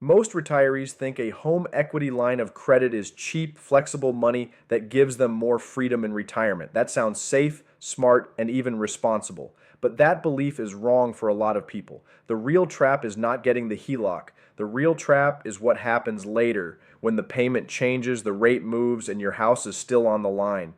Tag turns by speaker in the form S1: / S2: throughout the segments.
S1: Most retirees think a home equity line of credit is cheap, flexible money that gives them more freedom in retirement. That sounds safe, smart, and even responsible. But that belief is wrong for a lot of people. The real trap is not getting the HELOC. The real trap is what happens later when the payment changes, the rate moves, and your house is still on the line.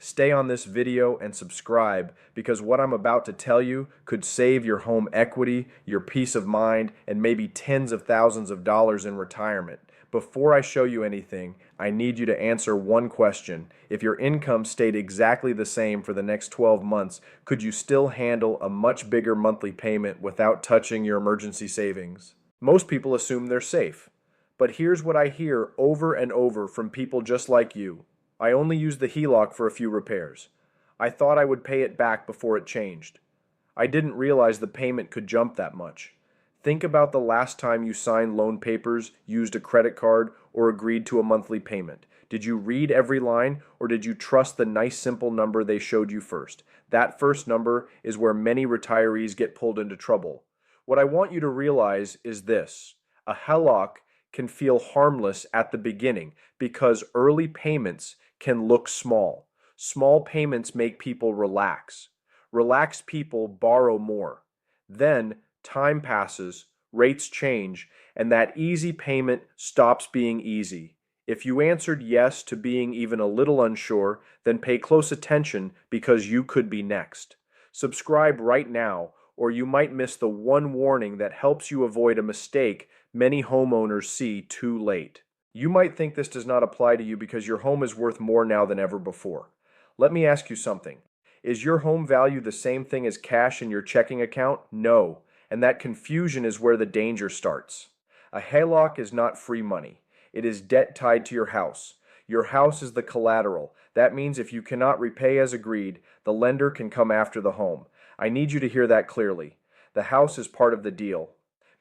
S1: Stay on this video and subscribe because what I'm about to tell you could save your home equity, your peace of mind, and maybe tens of thousands of dollars in retirement. Before I show you anything, I need you to answer one question. If your income stayed exactly the same for the next 12 months, could you still handle a much bigger monthly payment without touching your emergency savings? Most people assume they're safe. But here's what I hear over and over from people just like you. I only used the HELOC for a few repairs. I thought I would pay it back before it changed. I didn't realize the payment could jump that much. Think about the last time you signed loan papers, used a credit card, or agreed to a monthly payment. Did you read every line, or did you trust the nice simple number they showed you first? That first number is where many retirees get pulled into trouble. What I want you to realize is this. A HELOC can feel harmless at the beginning because early payments can look small. Small payments make people relax. Relaxed people borrow more. Then time passes, rates change, and that easy payment stops being easy. If you answered yes to being even a little unsure, then pay close attention because you could be next. Subscribe right now, or you might miss the one warning that helps you avoid a mistake many homeowners see too late. You might think this does not apply to you because your home is worth more now than ever before. Let me ask you something. Is your home value the same thing as cash in your checking account? No. And that confusion is where the danger starts. A HELOC is not free money. It is debt tied to your house. Your house is the collateral. That means if you cannot repay as agreed, the lender can come after the home. I need you to hear that clearly. The house is part of the deal.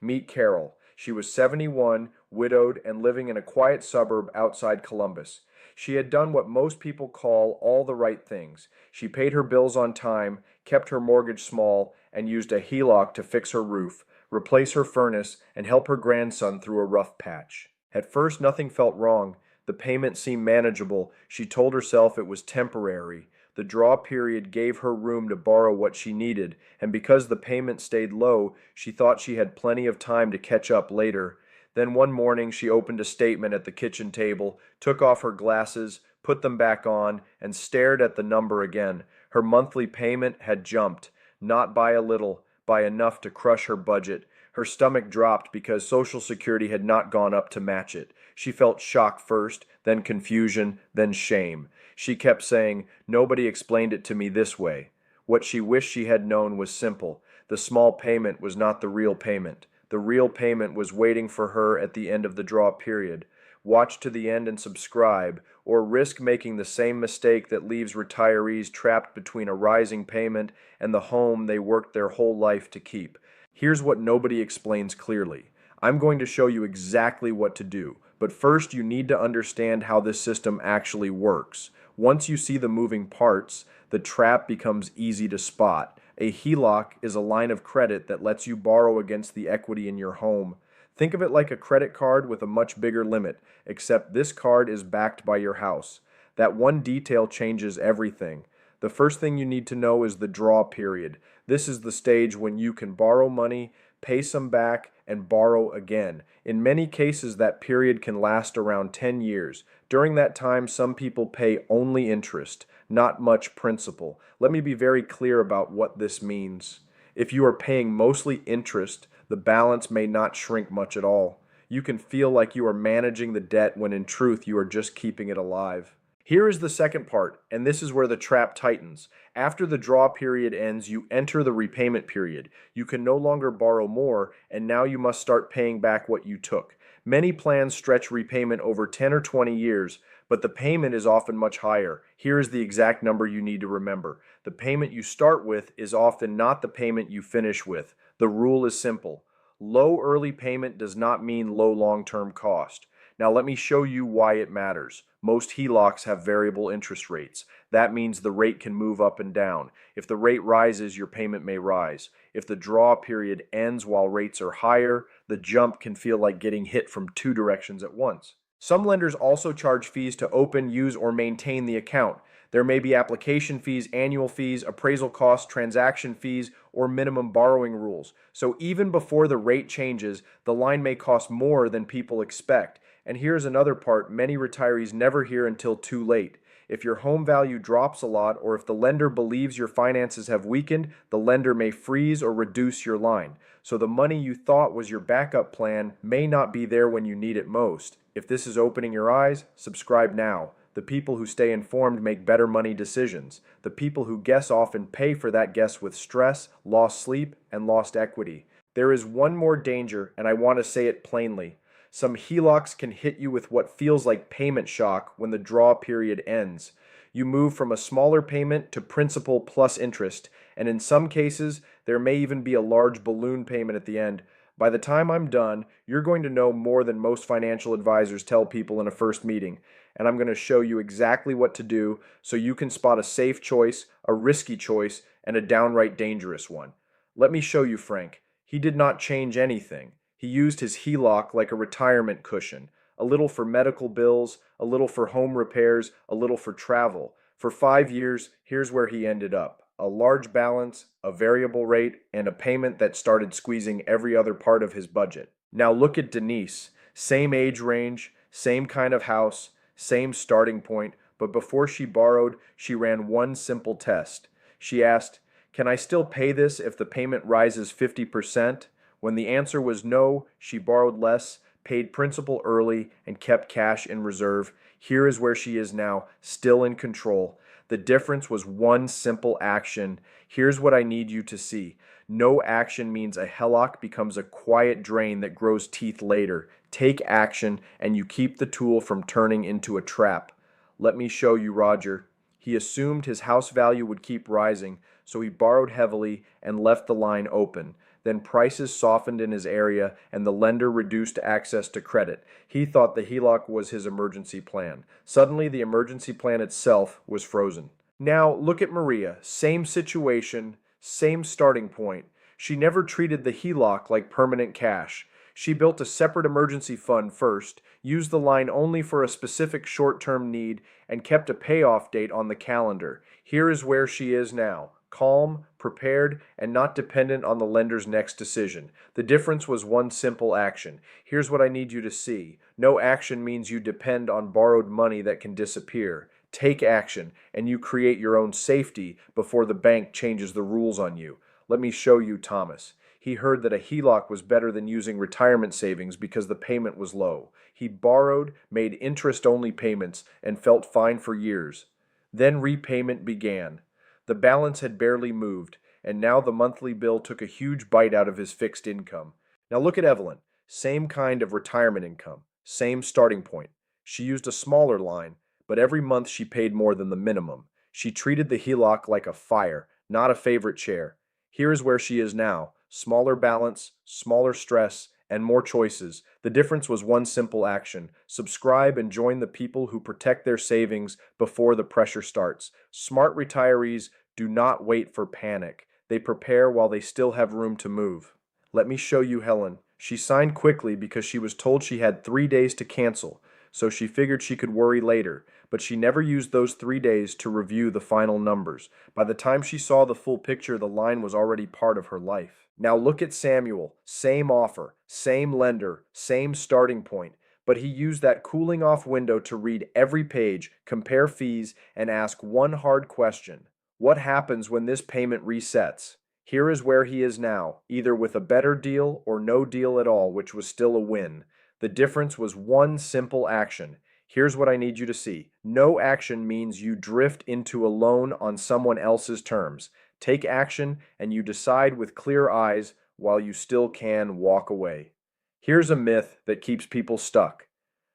S1: Meet Carol. She was 71, widowed, and living in a quiet suburb outside Columbus. She had done what most people call all the right things. She paid her bills on time, kept her mortgage small, and used a HELOC to fix her roof, replace her furnace, and help her grandson through a rough patch. At first, nothing felt wrong. The payment seemed manageable. She told herself it was temporary. The draw period gave her room to borrow what she needed, and because the payment stayed low, she thought she had plenty of time to catch up later. Then one morning she opened a statement at the kitchen table, took off her glasses, put them back on, and stared at the number again. Her monthly payment had jumped, not by a little, by enough to crush her budget. Her stomach dropped because Social Security had not gone up to match it. She felt shock first, then confusion, then shame. She kept saying, "Nobody explained it to me this way." What she wished she had known was simple. The small payment was not the real payment. The real payment was waiting for her at the end of the draw period. Watch to the end and subscribe, or risk making the same mistake that leaves retirees trapped between a rising payment and the home they worked their whole life to keep. Here's what nobody explains clearly. I'm going to show you exactly what to do, but first you need to understand how this system actually works. Once you see the moving parts, the trap becomes easy to spot. A HELOC is a line of credit that lets you borrow against the equity in your home. Think of it like a credit card with a much bigger limit, except this card is backed by your house. That one detail changes everything. The first thing you need to know is the draw period. This is the stage when you can borrow money, pay some back, and borrow again. In many cases, that period can last around 10 years. During that time, some people pay only interest, not much principal. Let me be very clear about what this means. If you are paying mostly interest, the balance may not shrink much at all. You can feel like you are managing the debt when in truth you are just keeping it alive. Here is the second part, and this is where the trap tightens. After the draw period ends, you enter the repayment period. You can no longer borrow more, and now you must start paying back what you took. Many plans stretch repayment over 10 or 20 years, but the payment is often much higher. Here is the exact number you need to remember. The payment you start with is often not the payment you finish with. The rule is simple. Low early payment does not mean low long-term cost. Now let me show you why it matters. Most HELOCs have variable interest rates. That means the rate can move up and down. If the rate rises, your payment may rise. If the draw period ends while rates are higher, the jump can feel like getting hit from two directions at once. Some lenders also charge fees to open, use, or maintain the account. There may be application fees, annual fees, appraisal costs, transaction fees, or minimum borrowing rules. So even before the rate changes, the line may cost more than people expect. And here's another part many retirees never hear until too late. If your home value drops a lot, or if the lender believes your finances have weakened, the lender may freeze or reduce your line. So the money you thought was your backup plan may not be there when you need it most. If this is opening your eyes, subscribe now. The people who stay informed make better money decisions. The people who guess often pay for that guess with stress, lost sleep, and lost equity. There is one more danger, and I want to say it plainly. Some HELOCs can hit you with what feels like payment shock when the draw period ends. You move from a smaller payment to principal plus interest, and in some cases, there may even be a large balloon payment at the end. By the time I'm done, you're going to know more than most financial advisors tell people in a first meeting, and I'm going to show you exactly what to do so you can spot a safe choice, a risky choice, and a downright dangerous one. Let me show you Frank. He did not change anything. He used his HELOC like a retirement cushion, a little for medical bills, a little for home repairs, a little for travel. For 5 years, here's where he ended up. A large balance, a variable rate, and a payment that started squeezing every other part of his budget. Now look at Denise. Same age range, same kind of house, same starting point, but before she borrowed, she ran one simple test. She asked, "Can I still pay this if the payment rises 50%? When the answer was no, she borrowed less, paid principal early, and kept cash in reserve. Here is where she is now, still in control. The difference was one simple action. Here's what I need you to see. No action means a HELOC becomes a quiet drain that grows teeth later. Take action, and you keep the tool from turning into a trap. Let me show you Roger. He assumed his house value would keep rising, so he borrowed heavily and left the line open. Then prices softened in his area and the lender reduced access to credit. He thought the HELOC was his emergency plan. Suddenly, the emergency plan itself was frozen. Now, look at Maria. Same situation, same starting point. She never treated the HELOC like permanent cash. She built a separate emergency fund first, used the line only for a specific short-term need, and kept a payoff date on the calendar. Here is where she is now. Calm, prepared, and not dependent on the lender's next decision. The difference was one simple action. Here's what I need you to see. No action means you depend on borrowed money that can disappear. Take action, and you create your own safety before the bank changes the rules on you. Let me show you Thomas. He heard that a HELOC was better than using retirement savings because the payment was low. He borrowed, made interest-only payments, and felt fine for years. Then repayment began. The balance had barely moved, and now the monthly bill took a huge bite out of his fixed income. Now look at Evelyn. Same kind of retirement income, same starting point. She used a smaller line, but every month she paid more than the minimum. She treated the HELOC like a fire, not a favorite chair. Here is where she is now. Smaller balance, smaller stress, and more choices. The difference was one simple action. Subscribe and join the people who protect their savings before the pressure starts. Smart retirees do not wait for panic. They prepare while they still have room to move. Let me show you Helen. She signed quickly because she was told she had 3 days to cancel, so she figured she could worry later, but she never used those 3 days to review the final numbers. By the time she saw the full picture, the line was already part of her life. Now look at Samuel. Same offer, same lender, same starting point, but he used that cooling off window to read every page, compare fees, and ask one hard question. What happens when this payment resets? Here is where he is now, either with a better deal or no deal at all, which was still a win. The difference was one simple action. Here's what I need you to see. No action means you drift into a loan on someone else's terms. Take action and you decide with clear eyes while you still can walk away. Here's a myth that keeps people stuck.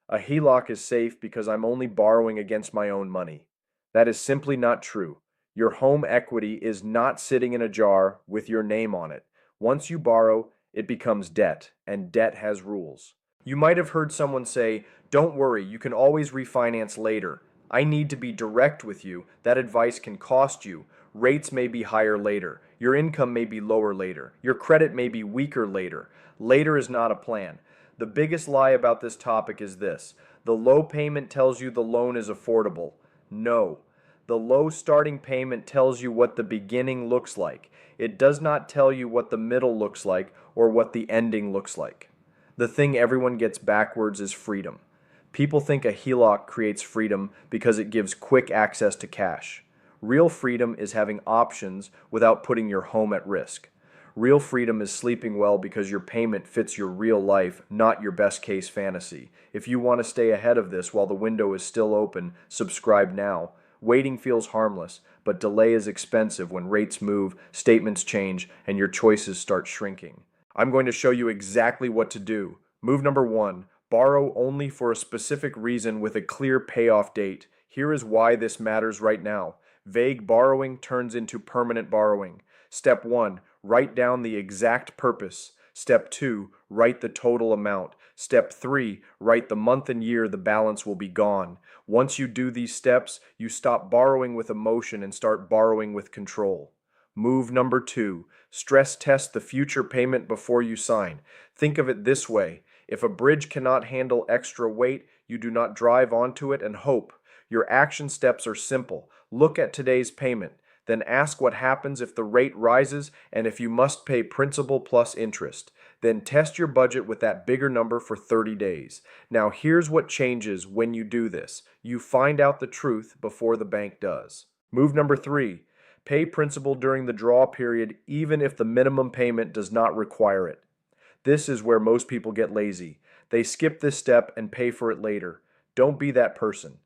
S1: A HELOC is safe because I'm only borrowing against my own money. That is simply not true. Your home equity is not sitting in a jar with your name on it. Once you borrow, it becomes debt, and debt has rules. You might have heard someone say, "Don't worry, you can always refinance later." I need to be direct with you. That advice can cost you. Rates may be higher later. Your income may be lower later. Your credit may be weaker later. Later is not a plan. The biggest lie about this topic is this: the low payment tells you the loan is affordable. No. The low starting payment tells you what the beginning looks like. It does not tell you what the middle looks like or what the ending looks like. The thing everyone gets backwards is freedom. People think a HELOC creates freedom because it gives quick access to cash. Real freedom is having options without putting your home at risk. Real freedom is sleeping well because your payment fits your real life, not your best case fantasy. If you want to stay ahead of this while the window is still open, subscribe now. Waiting feels harmless, but delay is expensive when rates move, statements change, and your choices start shrinking. I'm going to show you exactly what to do. Move number 1. Borrow only for a specific reason with a clear payoff date. Here is why this matters right now. Vague borrowing turns into permanent borrowing. Step 1. Write down the exact purpose. Step 2. Write the total amount. Step 3. Write the month and year the balance will be gone. Once you do these steps, you stop borrowing with emotion and start borrowing with control. Move number 2. Stress test the future payment before you sign. Think of it this way. If a bridge cannot handle extra weight, you do not drive onto it and hope. Your action steps are simple. Look at today's payment. Then ask what happens if the rate rises and if you must pay principal plus interest. Then test your budget with that bigger number for 30 days. Now here's what changes when you do this. You find out the truth before the bank does. Move number 3. Pay principal during the draw period even if the minimum payment does not require it. This is where most people get lazy. They skip this step and pay for it later. Don't be that person.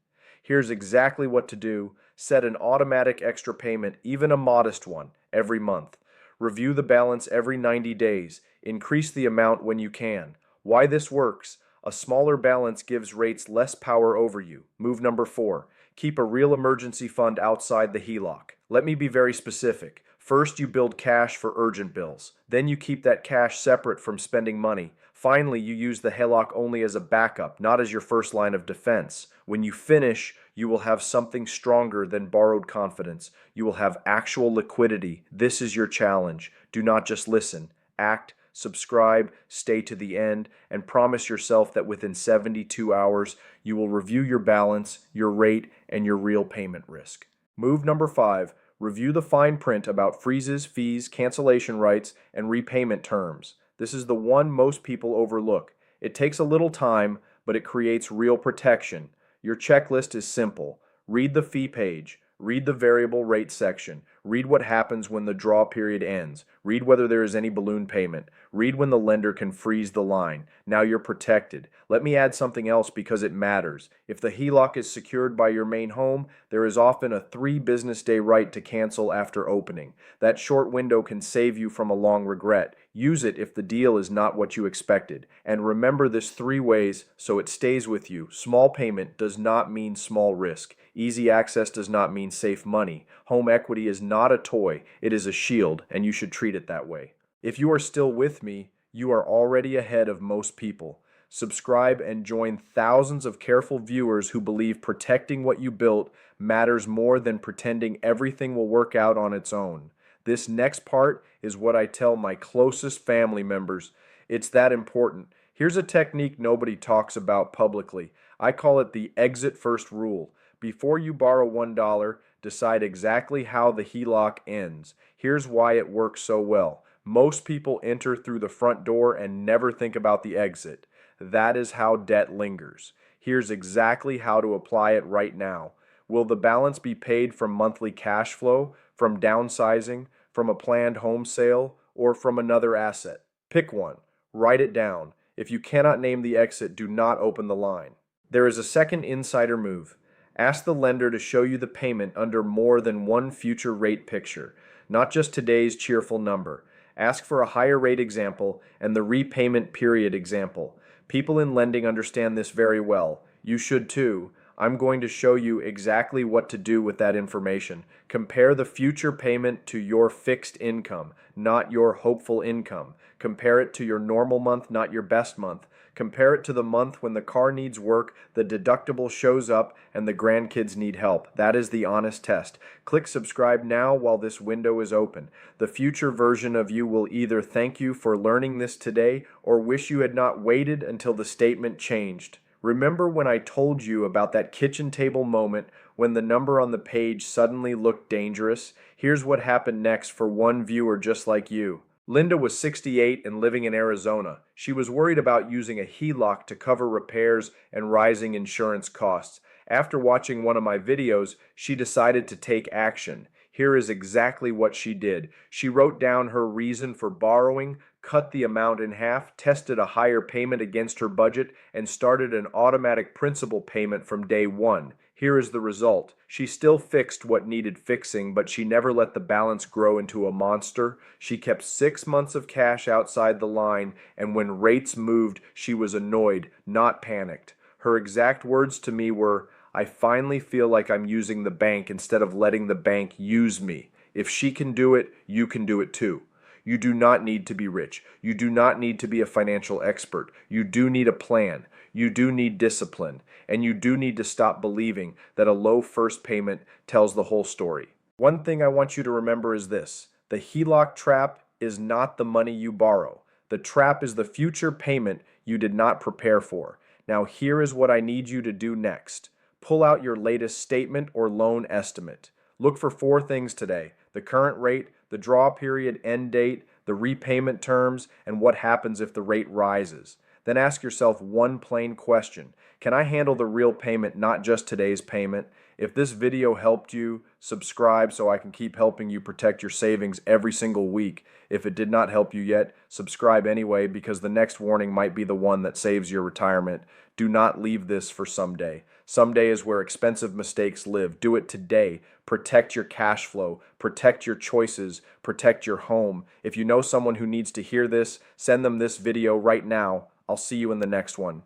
S1: Here's exactly what to do. Set an automatic extra payment, even a modest one, every month. Review the balance every 90 days. Increase the amount when you can. Why this works? A smaller balance gives rates less power over you. Move number 4. Keep a real emergency fund outside the HELOC. Let me be very specific. First, you build cash for urgent bills. Then you keep that cash separate from spending money. Finally, you use the HELOC only as a backup, not as your first line of defense. When you finish, you will have something stronger than borrowed confidence. You will have actual liquidity. This is your challenge. Do not just listen. Act, subscribe, stay to the end, and promise yourself that within 72 hours, you will review your balance, your rate, and your real payment risk. Move number 5. Review the fine print about freezes, fees, cancellation rights, and repayment terms. This is the one most people overlook. It takes a little time, but it creates real protection. Your checklist is simple. Read the fee page. Read the variable rate section. Read what happens when the draw period ends. Read whether there is any balloon payment. Read when the lender can freeze the line. Now you're protected. Let me add something else because it matters. If the HELOC is secured by your main home, there is often a 3 business day right to cancel after opening. That short window can save you from a long regret. Use it if the deal is not what you expected. And remember this 3 ways so it stays with you. Small payment does not mean small risk. Easy access does not mean safe money. Home equity is not a toy. It is a shield, and you should treat it that way. If you are still with me, you are already ahead of most people. Subscribe and join thousands of careful viewers who believe protecting what you built matters more than pretending everything will work out on its own. This next part is what I tell my closest family members. It's that important. Here's a technique nobody talks about publicly. I call it the exit first rule. Before you borrow $1, decide exactly how the HELOC ends. Here's why it works so well. Most people enter through the front door and never think about the exit. That is how debt lingers. Here's exactly how to apply it right now. Will the balance be paid from monthly cash flow, from downsizing, from a planned home sale, or from another asset? Pick one. Write it down. If you cannot name the exit, do not open the line. There is a second insider move. Ask the lender to show you the payment under more than one future rate picture, not just today's cheerful number. Ask for a higher rate example and the repayment period example. People in lending understand this very well. You should too. I'm going to show you exactly what to do with that information. Compare the future payment to your fixed income, not your hopeful income. Compare it to your normal month, not your best month. Compare it to the month when the car needs work, the deductible shows up, and the grandkids need help. That is the honest test. Click subscribe now while this window is open. The future version of you will either thank you for learning this today or wish you had not waited until the statement changed. Remember when I told you about that kitchen table moment when the number on the page suddenly looked dangerous? Here's what happened next for one viewer just like you. Linda was 68 and living in Arizona. She was worried about using a HELOC to cover repairs and rising insurance costs. After watching one of my videos, she decided to take action. Here is exactly what she did. She wrote down her reason for borrowing, cut the amount in half, tested a higher payment against her budget, and started an automatic principal payment from day one. Here is the result. She still fixed what needed fixing, but she never let the balance grow into a monster. She kept 6 months of cash outside the line, and when rates moved, she was annoyed, not panicked. Her exact words to me were, "I finally feel like I'm using the bank instead of letting the bank use me. If she can do it, you can do it too." You do not need to be rich. You do not need to be a financial expert. You do need a plan. You do need discipline. And you do need to stop believing that a low first payment tells the whole story. One thing I want you to remember is this: the HELOC trap is not the money you borrow. The trap is the future payment you did not prepare for. Now, here is what I need you to do next. Pull out your latest statement or loan estimate. Look for 4 things today: the current rate, the draw period end date, the repayment terms, and what happens if the rate rises. Then ask yourself one plain question: can I handle the real payment, not just today's payment? If this video helped you, subscribe so I can keep helping you protect your savings every single week. If it did not help you yet, subscribe anyway, because the next warning might be the one that saves your retirement. Do not leave this for someday. Someday is where expensive mistakes live. Do it today. Protect your cash flow. Protect your choices. Protect your home. If you know someone who needs to hear this, send them this video right now. I'll see you in the next one.